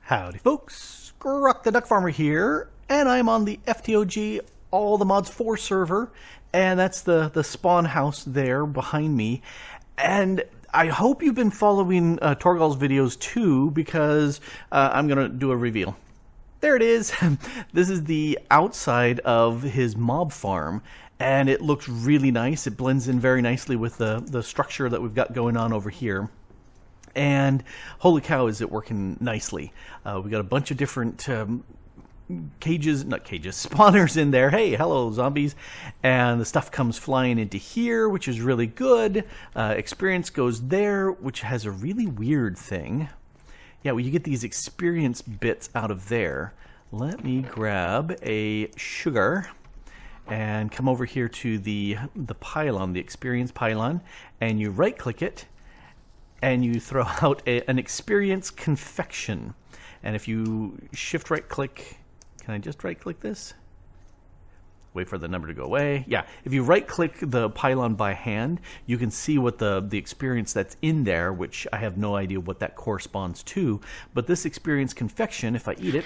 Howdy folks, Grok the DuckFarmer here, and I'm on the FTOG All the Mods 4 server, and that's the spawn house there behind me. And I hope you've been following Torgal's videos too, because I'm going to do a reveal. There it is. This is the outside of his mob farm, and it looks really nice. It blends in very nicely with the structure that we've got going on over here. And holy cow, is it working nicely. We got a bunch of different spawners in there. Hey, hello zombies. And the stuff comes flying into here, which is really good. Experience goes there, which has a really weird thing. Yeah, well, you get these experience bits out of there. Let me grab a sugar and come over here to the pylon, the experience pylon, and you right click it and you throw out an experience confection. And if you shift right click, can I just right click this? Wait for the number to go away. Yeah, if you right click the pylon by hand, you can see what the experience that's in there, which I have no idea what that corresponds to. But this experience confection, if I eat it,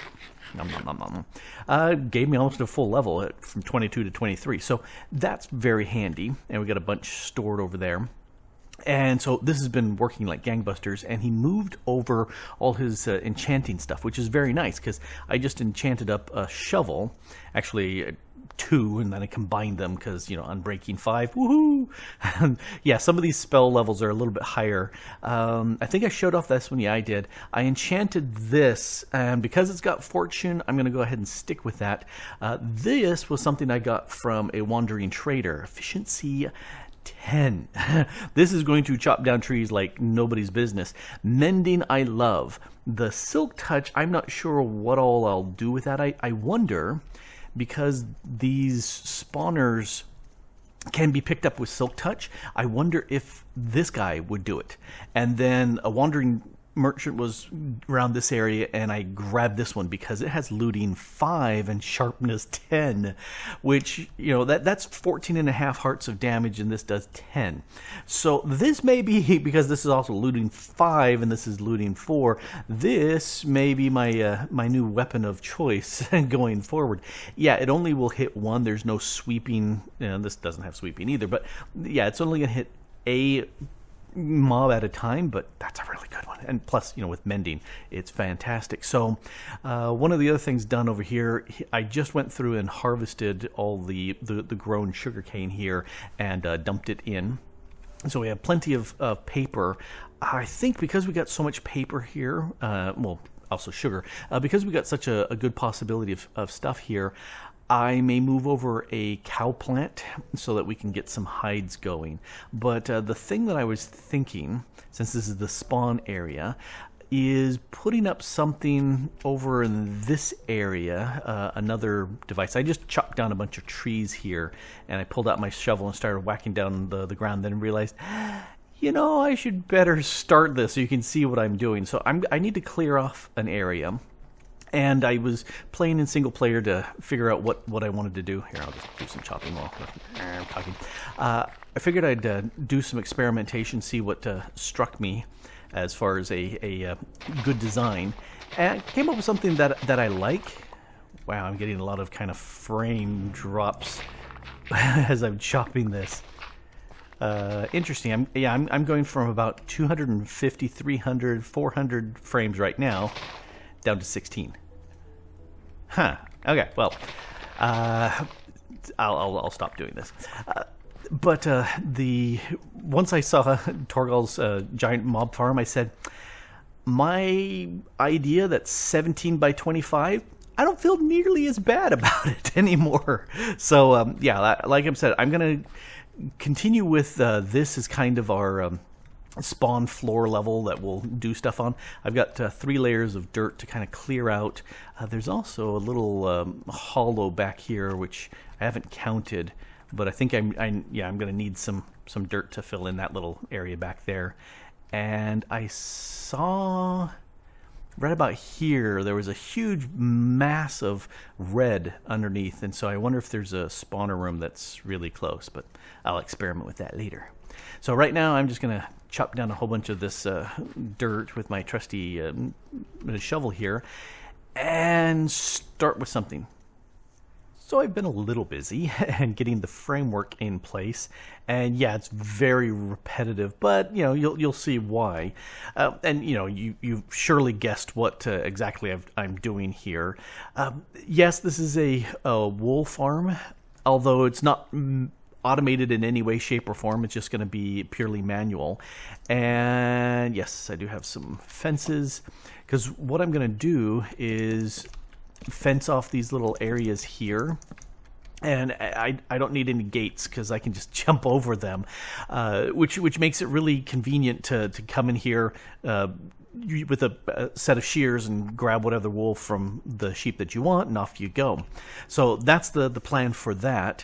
gave me almost a full level from 22 to 23. So that's very handy. And we got a bunch stored over there. And so this has been working like gangbusters, and he moved over all his enchanting stuff, which is very nice because I just enchanted up a shovel, actually two, and then I combined them because, you know, Unbreaking 5, woohoo! Yeah, some of these spell levels are a little bit higher. I think I showed off this one. Yeah, I did. I enchanted this, and because it's got fortune, I'm going to go ahead and stick with that. This was something I got from a wandering trader, efficiency 10. This is going to chop down trees like nobody's business. Mending, I love. The silk touch, I'm not sure what all I'll do with that. I wonder, because these spawners can be picked up with silk touch, I wonder if this guy would do it. And then a wandering merchant was around this area, and I grabbed this one because it has looting 5 and sharpness 10, which, you know, that's 14.5 hearts of damage, and this does 10. So this may be, because this is also looting 5 and this is looting 4, this may be my my new weapon of choice going forward. Yeah, it only will hit one. There's no sweeping. This doesn't have sweeping either, but yeah, it's only gonna hit a mob at a time, but that's a really good one. And plus, you know, with mending, it's fantastic. So one of the other things done over here, I just went through and harvested all the grown sugarcane here and dumped it in. So we have plenty of paper. I think because we got so much paper here, well, also sugar, because we got such a good possibility of stuff here, I may move over a cow plant so that we can get some hides going. But the thing that I was thinking, since this is the spawn area, is putting up something over in this area, another device. I just chopped down a bunch of trees here, and I pulled out my shovel and started whacking down the ground, then realized, you know, I should better start this so you can see what I'm doing. So I need to clear off an area. And I was playing in single player to figure out what I wanted to do. Here, I'll just do some chopping while I'm talking. I figured I'd do some experimentation, see what struck me as far as a good design. And I came up with something that I like. Wow, I'm getting a lot of kind of frame drops as I'm chopping this. Interesting. I'm going from about 250, 300, 400 frames right now, down to 16. Huh. Okay. Well, I'll stop doing this. But once I saw Torgal's giant mob farm, I said, my idea that's 17 by 25, I don't feel nearly as bad about it anymore. So yeah, like I said, I'm gonna continue with this as kind of our spawn floor level that we'll do stuff on. I've got 3 layers of dirt to kind of clear out. There's also a little hollow back here which I haven't counted, but I think I'm going to need some dirt to fill in that little area back there. And I saw right about here, there was a huge mass of red underneath, and so I wonder if there's a spawner room that's really close, but I'll experiment with that later. So right now I'm just going to chop down a whole bunch of this dirt with my trusty shovel here and start with something. So I've been a little busy and getting the framework in place, and yeah, it's very repetitive, but you know, you'll see why. And you know, you've surely guessed what exactly I'm doing here. Yes, this is a wool farm, although it's not automated in any way, shape, or form. It's just going to be purely manual. And yes, I do have some fences, because what I'm going to do is fence off these little areas here, and I don't need any gates because I can just jump over them, which makes it really convenient to come in here with a set of shears and grab whatever wool from the sheep that you want, and off you go. So that's the plan for that.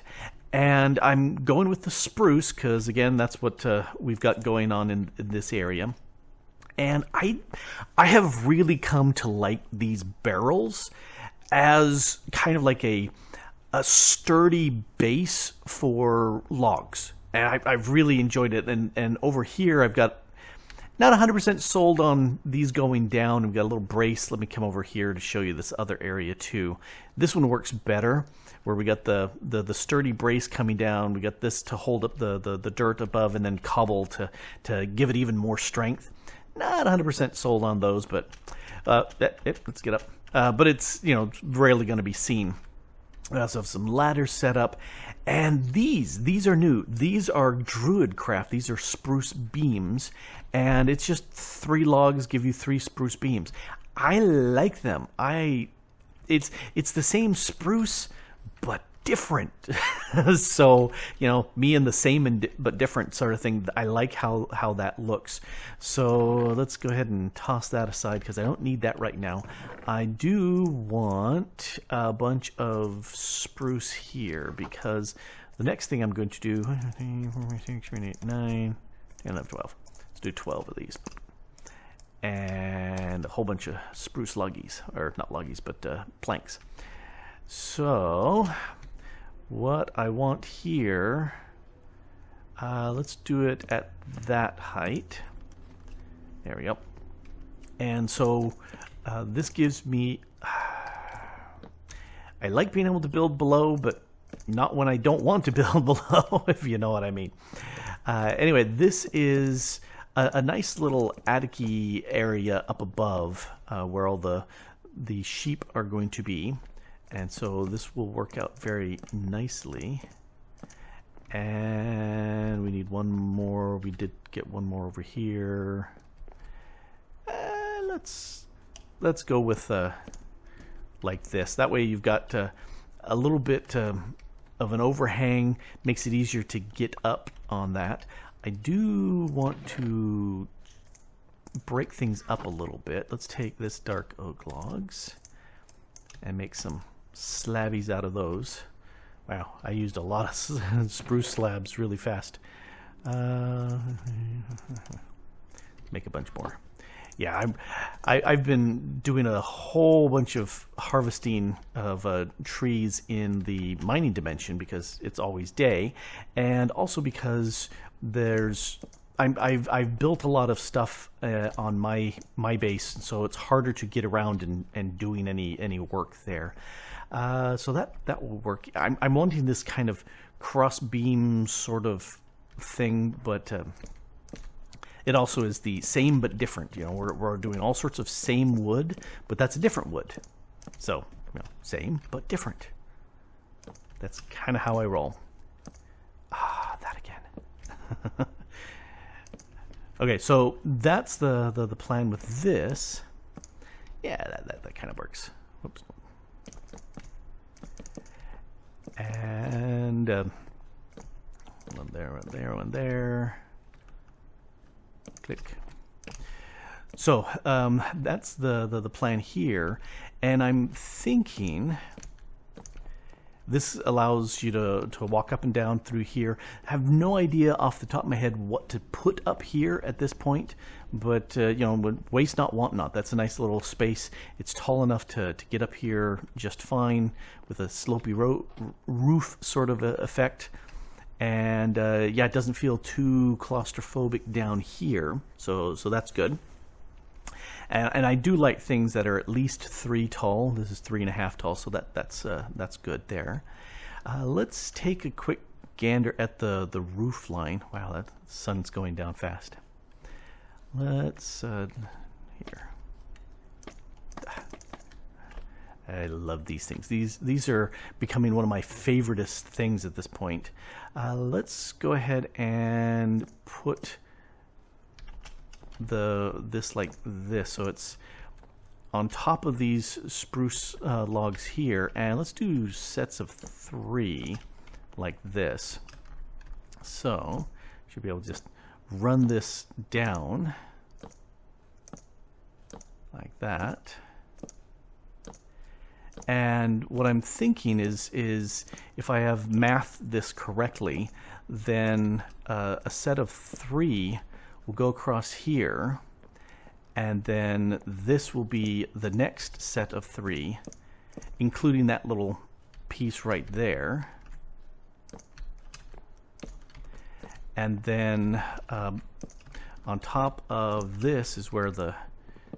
And I'm going with the spruce because, again, that's what we've got going on in this area. And I have really come to like these barrels as kind of like a sturdy base for logs. And I've really enjoyed it. And over here, I've got not 100% sold on these going down. We've got a little brace. Let me come over here to show you this other area too. This one works better, where we got the sturdy brace coming down. We got this to hold up the dirt above, and then cobble to give it even more strength. Not 100% sold on those, but let's get up. But it's, you know, rarely going to be seen. I also have some ladders set up, and these are new. These are Druid craft. These are spruce beams, and it's just 3 logs give you 3 spruce beams. I like them. It's the same spruce, but different. So, you know, me and the same but different sort of thing. I like how that looks. So let's go ahead and toss that aside because I don't need that right now. I do want a bunch of spruce here because the next thing I'm going to do, 6, 7, 8, 9, 10, 11, 12. Let's do 12 of these. And a whole bunch of spruce loggies, or not loggies, but planks. So what I want here, let's do it at that height. There we go. And so this gives me, I like being able to build below, but not when I don't want to build below, if you know what I mean. Anyway, this is a nice little attic-y area up above where all the sheep are going to be. And so this will work out very nicely. And we need one more. We did get one more over here. Let's go with like this. That way you've got a little bit of an overhang. Makes it easier to get up on that. I do want to break things up a little bit. Let's take this dark oak logs and make some slabbies out of those. Wow, I used a lot of spruce slabs really fast. Make a bunch more. Yeah, I've been doing a whole bunch of harvesting of trees in the mining dimension because it's always day, and also because I've built a lot of stuff on my base, so it's harder to get around and doing any work there. So that will work. I'm wanting this kind of cross beam sort of thing, but it also is the same but different. You know, we're doing all sorts of same wood, but that's a different wood. So, you know, same but different. That's kind of how I roll. That again. Okay, so that's the plan with this. Yeah, that kind of works. Whoops. And one there. Click. So that's the plan here, and I'm thinking This allows you to walk up and down through here. I have no idea off the top of my head what to put up here at this point, but you know, waste not, want not. That's a nice little space. It's tall enough to get up here just fine with a slopey roof sort of effect. And yeah, it doesn't feel too claustrophobic down here, so that's good. And I do like things that are at least 3 tall. This is 3.5 tall, so that's good there. Let's take a quick gander at the roof line. Wow, that sun's going down fast. Let's here. I love these things. These are becoming one of my favoriteest things at this point. Let's go ahead and put this like this, so it's on top of these spruce logs here, and let's do sets of 3 like this. So should be able to just run this down like that. And what I'm thinking is if I have mathed this correctly, then a set of 3 will go across here, and then this will be the next set of 3, including that little piece right there. And then on top of this is where the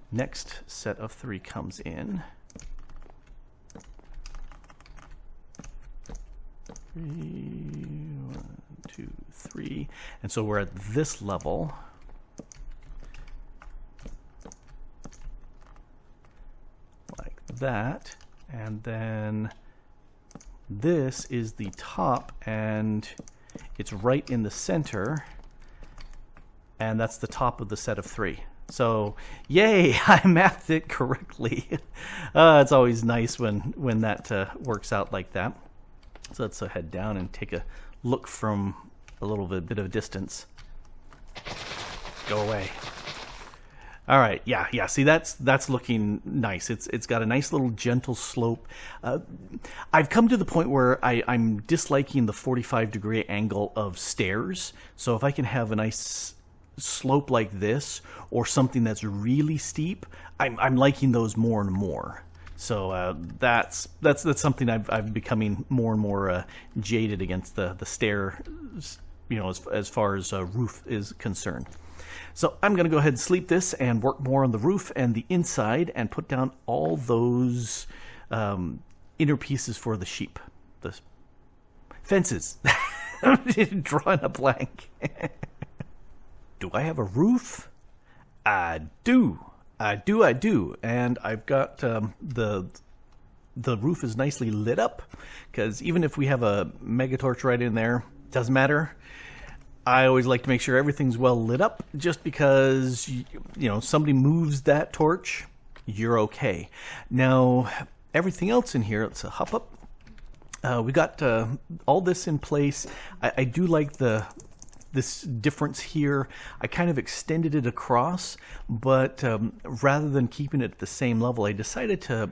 next set of 3 comes in. 1, 2, 3, and so we're at this level. Like that, and then this is the top, and it's right in the center, and that's the top of the set of 3. So yay, I mathed it correctly. It's always nice when that works out like that. So let's head down and take a look from a little bit of a distance. Go away. All right, yeah. See, that's looking nice. It's got a nice little gentle slope. I've come to the point where I'm disliking the 45-degree angle of stairs. So if I can have a nice slope like this, or something that's really steep, I'm liking those more and more. So that's something I'm becoming more and more jaded against the stair, you know, as far as roof is concerned. So I'm going to go ahead and sleep this and work more on the roof and the inside and put down all those inner pieces for the sheep, the fences. I'm drawing a blank. Do I have a roof? I do. I do, and I've got the roof is nicely lit up, because even if we have a megatorch right in there, doesn't matter. I always like to make sure everything's well lit up, just because you know, somebody moves that torch, you're okay. Now everything else in here, let's hop up. We got all this in place. I do like this difference here. I kind of extended it across, but rather than keeping it at the same level, I decided to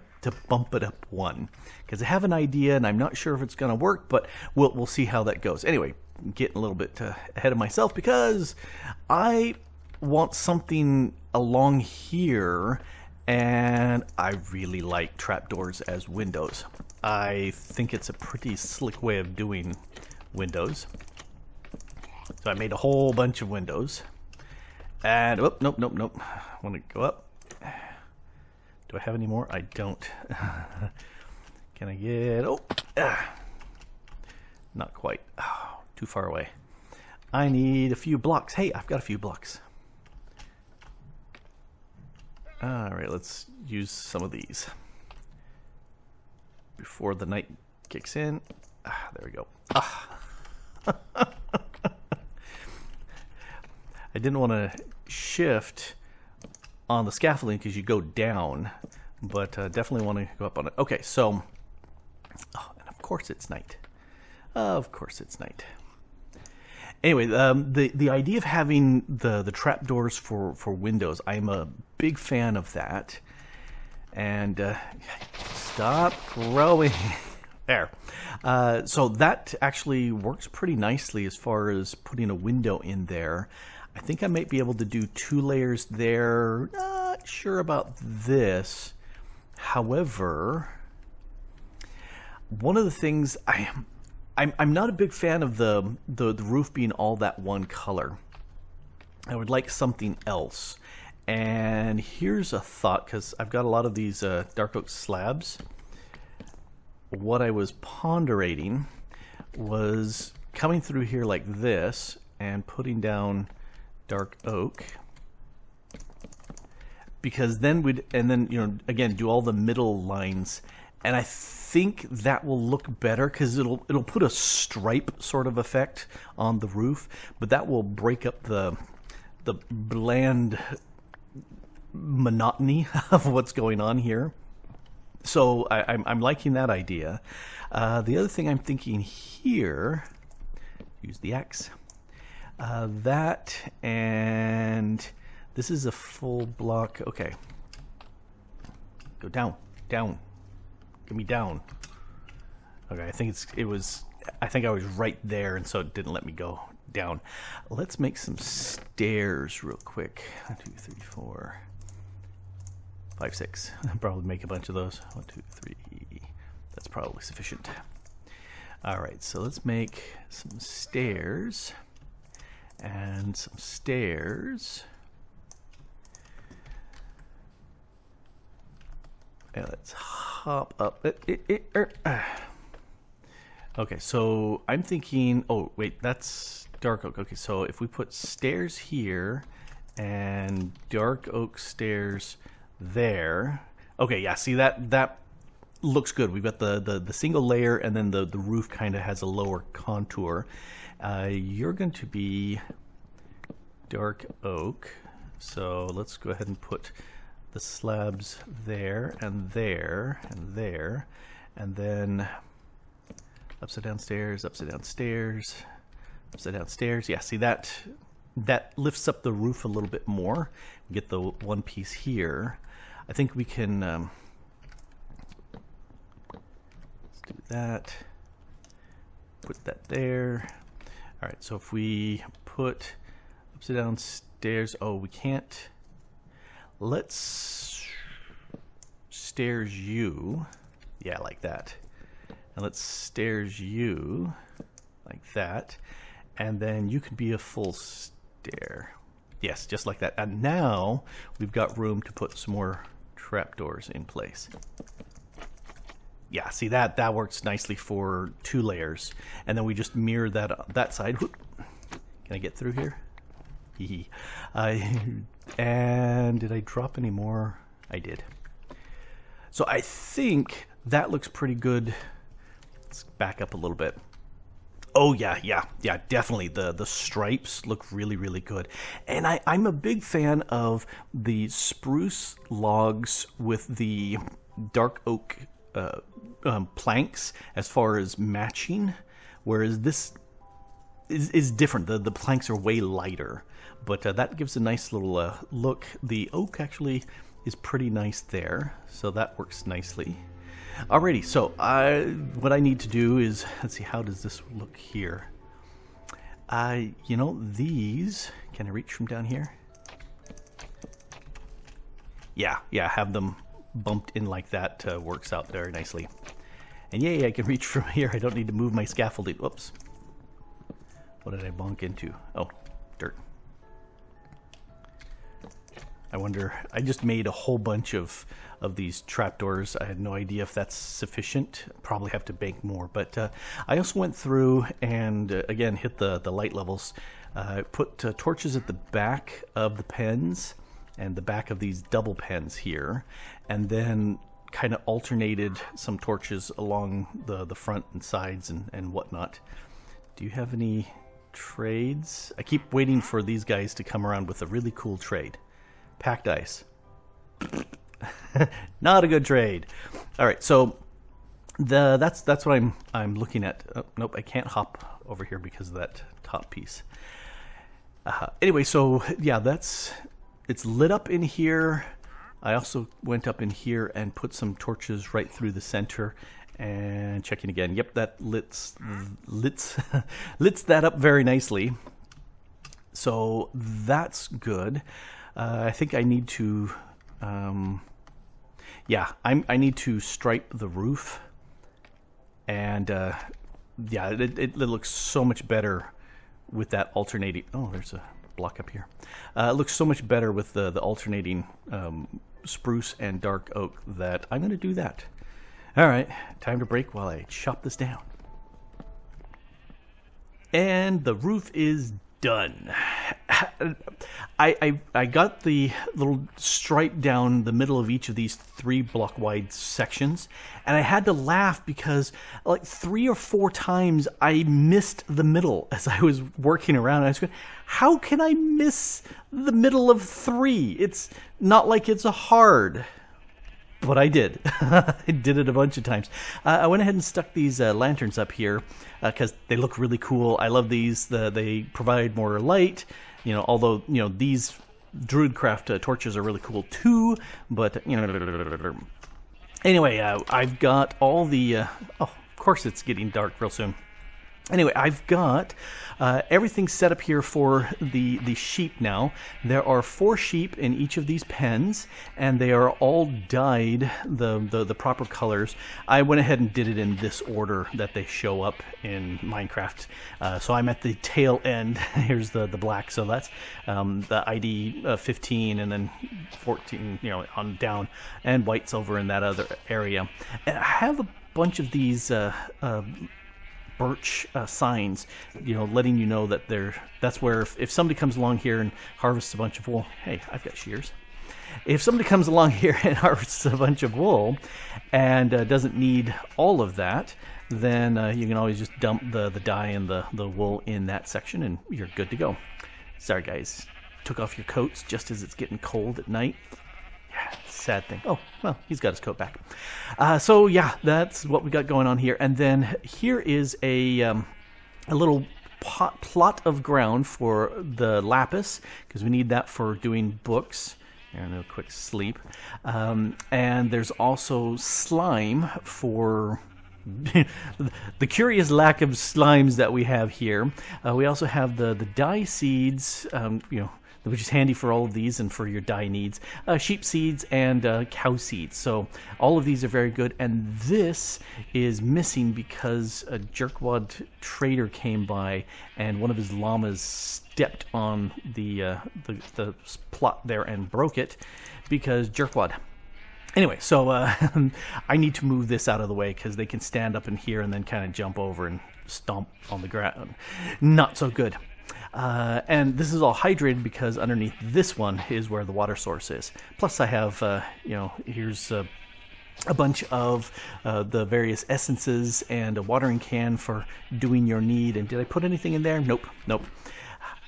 bump it up 1, because I have an idea and I'm not sure if it's going to work, but we'll see how that goes. Anyway, I'm getting a little bit ahead of myself, because I want something along here, and I really like trapdoors as windows. I think it's a pretty slick way of doing windows. So I made a whole bunch of windows, and oh, nope. I want to go up. Do I have any more? I don't. Can I get? Oh, not quite. Oh, too far away. I need a few blocks. Hey, I've got a few blocks. All right, let's use some of these before the night kicks in. There we go. I didn't want to shift on the scaffolding because you go down, but definitely want to go up on it. Okay, so, and of course it's night. Of course it's night. Anyway, the idea of having the trapdoors for windows, I'm a big fan of that. And stop growing. There. So that actually works pretty nicely as far as putting a window in there. I think I might be able to do 2 layers there. Not sure about this. However, one of the things I'm not a big fan of the roof being all that one color. I would like something else. And here's a thought, because I've got a lot of these dark oak slabs. What I was ponderating was coming through here like this and putting down dark oak, because then you know, again, do all the middle lines, and I think that will look better because it'll put a stripe sort of effect on the roof, but that will break up the bland monotony of what's going on here. So I'm liking that idea. The other thing I'm thinking here, use the X, that, and this is a full block. Okay, go down, down, give me down. Okay, I think I think I was right there, and so it didn't let me go down. Let's make some stairs real quick. 1, 2, 3, 4, 5, 6. I'll probably make a bunch of those. 1, 2, 3. That's probably sufficient. All right, so let's make some stairs and some stairs. And let's hop up. Okay, so I'm thinking, oh wait, that's dark oak. Okay, so if we put stairs here and dark oak stairs there. Okay, yeah, see that looks good. We've got the single layer, and then the roof kind of has a lower contour. You're going to be dark oak, so let's go ahead and put the slabs there and there and there, and then upside down stairs, upside down stairs, upside down stairs. Yeah, see that lifts up the roof a little bit more. Get the one piece here. I think we can let's do that. Put that there. All right, so if we put upside down stairs, oh, we can't. Let's stairs you, yeah, like that. And let's stairs you like that. And then you can be a full stair. Yes, just like that. And now we've got room to put some more trapdoors in place. Yeah, see that works nicely for 2 layers. And then we just mirror that side. Whoop. Can I get through here? And did I drop any more? I did. So I think that looks pretty good. Let's back up a little bit. Oh yeah, definitely. The stripes look really, really good. And I'm a big fan of the spruce logs with the dark oak planks as far as matching, whereas this is different. The planks are way lighter, but that gives a nice little look. The oak actually is pretty nice there, so that works nicely. Alrighty, so what I need to do is, let's see, how does this look here? You know, these, can I reach from down here? Yeah, have them bumped in like that works out very nicely. And yay, I can reach from here. I don't need to move my scaffolding. Whoops. What did I bonk into? Oh, dirt. I wonder, I just made a whole bunch of these trapdoors. I had no idea if that's sufficient. Probably have to bank more, but I also went through and again hit the light levels. Put torches at the back of the pens and the back of these double pens here, and then kind of alternated some torches along the front and sides and whatnot. Do you have any trades? I keep waiting for these guys to come around with a really cool trade. Packed ice. Not a good trade. All right, so that's what I'm looking at. Oh, nope, I can't hop over here because of that top piece. Anyway, so yeah, it's lit up in here. I also went up in here and put some torches right through the center, And checking again. Yep, that lits that up very nicely. So that's good. I think I need to, yeah, I need to stripe the roof. And yeah, it looks so much better with that alternating. Oh, there's a block up here. It looks so much better with the alternating spruce and dark oak that I'm going to do that. All right, time to break while I chop this down. And the roof is done. I got the little stripe down the middle of each of these 3 block wide sections, and I had to laugh because like 3 or 4 times I missed the middle as I was working around. I was going, how can I miss the middle of 3? It's not like it's a hard. But I did. I did it a bunch of times. I went ahead and stuck these lanterns up here because they look really cool. I love these. They provide more light. You know, although these Druidcraft torches are really cool too. But anyway, I've got all the. Oh, of course, it's getting dark real soon. Anyway, I've got everything set up here for the sheep now. There are 4 sheep in each of these pens, and they are all dyed the proper colors. I went ahead and did it in this order that they show up in Minecraft. So I'm at the tail end. Here's the black, so that's the ID 15 and then 14, on down, and white's over in that other area. And I have a bunch of these birch signs, letting you know that that's where if somebody comes along here and harvests a bunch of wool. Hey, I've got shears. If somebody comes along here and harvests a bunch of wool and doesn't need all of that, then you can always just dump the dye and the wool in that section and you're good to go. Sorry guys, took off your coats just as it's getting cold at night. Sad thing. Oh, well, he's got his coat back. So yeah, that's what we got going on here. And then here is a little plot of ground for the lapis, because we need that for doing books. And a quick sleep. And there's also slime for the curious lack of slimes that we have here. We also have the dye seeds, which is handy for all of these and for your dye needs. Sheep seeds and cow seeds. So all of these are very good. And this is missing because a jerkwad trader came by and one of his llamas stepped on the plot there and broke it because jerkwad. Anyway, so I need to move this out of the way because they can stand up in here and then kind of jump over and stomp on the ground. Not so good. And this is all hydrated because underneath this one is where the water source is. Plus I have, here's a bunch of the various essences and a watering can for doing your need. And did I put anything in there? Nope.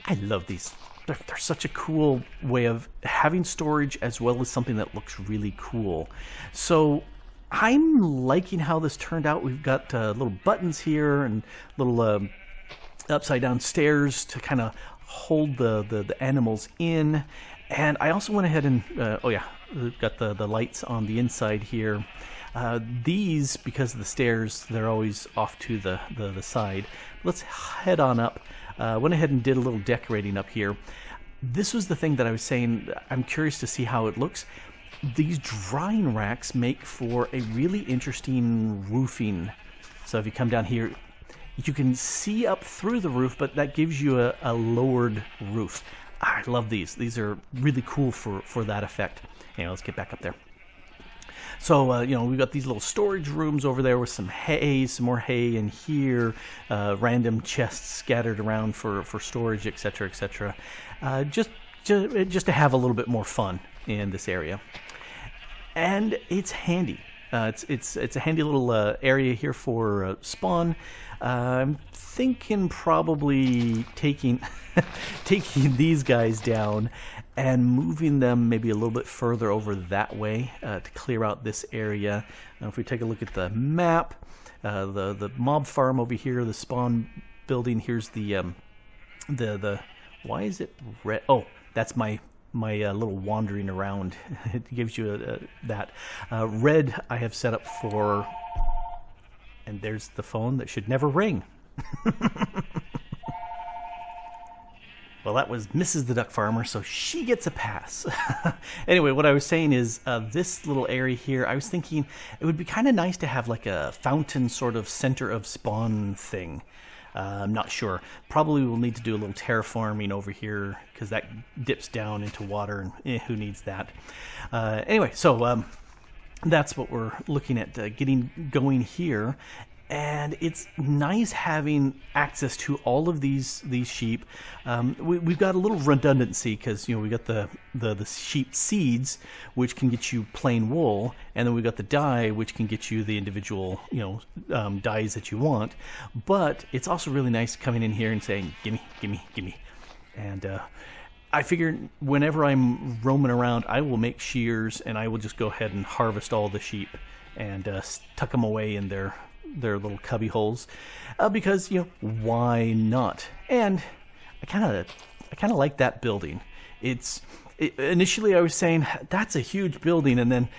I love these. They're such a cool way of having storage as well as something that looks really cool. So I'm liking how this turned out. We've got little buttons here and little upside down stairs to kind of hold the animals in. And I also went ahead and we've got the lights on the inside here. These, because of the stairs, they're always off to the side. Let's head on up. Went ahead and did a little decorating up here. This was the thing that I was saying, I'm curious to see how it looks. These drying racks make for a really interesting roofing. So if you come down here, you can see up through the roof, but that gives you a lowered roof. I love these. These are really cool for that effect. Let's get back up there. So, we've got these little storage rooms over there with some hay, some more hay in here, random chests scattered around for storage, etc., etc. Just to have a little bit more fun in this area. And it's handy. It's a handy little area here for spawn. I'm thinking probably taking these guys down and moving them maybe a little bit further over that way to clear out this area. Now, if we take a look at the map, the mob farm over here, the spawn building. Here's the why is it red? Oh, that's my little wandering around. It gives you that red I have set up for And there's the phone that should never ring. Well, that was Mrs. the Duck Farmer, so she gets a pass. Anyway, what I was saying is this little area here, I was thinking it would be kind of nice to have like a fountain sort of center of spawn thing. I'm not sure. Probably we'll need to do a little terraforming over here because that dips down into water, and who needs that? Anyway, so that's what we're looking at getting going here. And it's nice having access to all of these sheep. We've got a little redundancy because we got the sheep seeds, which can get you plain wool, and then we got the dye, which can get you the individual dyes that you want. But it's also really nice coming in here and saying, "Gimme, gimme, gimme," and I figure whenever I'm roaming around, I will make shears and I will just go ahead and harvest all the sheep and tuck them away in their little cubby holes, because why not? And I kind of like that building. Initially I was saying that's a huge building, and then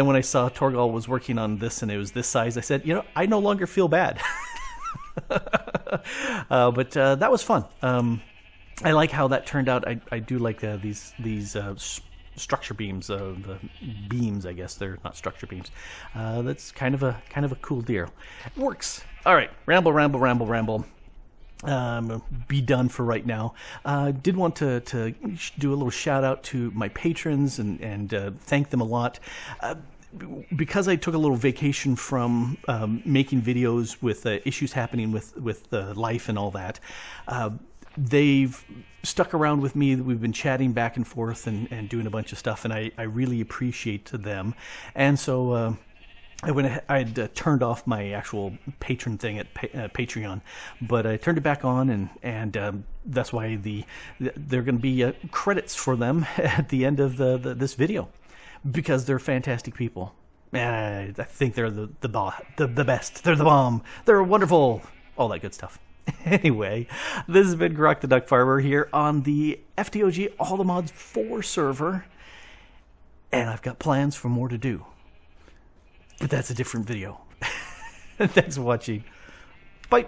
when I saw Torgal was working on this and it was this size, I said, I no longer feel bad. But that was fun. I like how that turned out. I do like these structure beams, the beams, I guess they're not structure beams. That's kind of a cool deal. It works. All right, ramble. Be done for right now. Did want to do a little shout out to my patrons and thank them a lot. Because I took a little vacation from making videos with issues happening with life and all that, they've stuck around with me. We've been chatting back and forth and doing a bunch of stuff, and I really appreciate them. And so I'd turned off my actual patron thing at Patreon, but I turned it back on, and that's why there are going to be credits for them at the end of this video, because they're fantastic people. And I think they're the best. They're the bomb. They're wonderful. All that good stuff. Anyway, this has been Grok the Duck Farmer here on the FTOG All the Mods 4 server, and I've got plans for more to do, but that's a different video. Thanks for watching. Bye.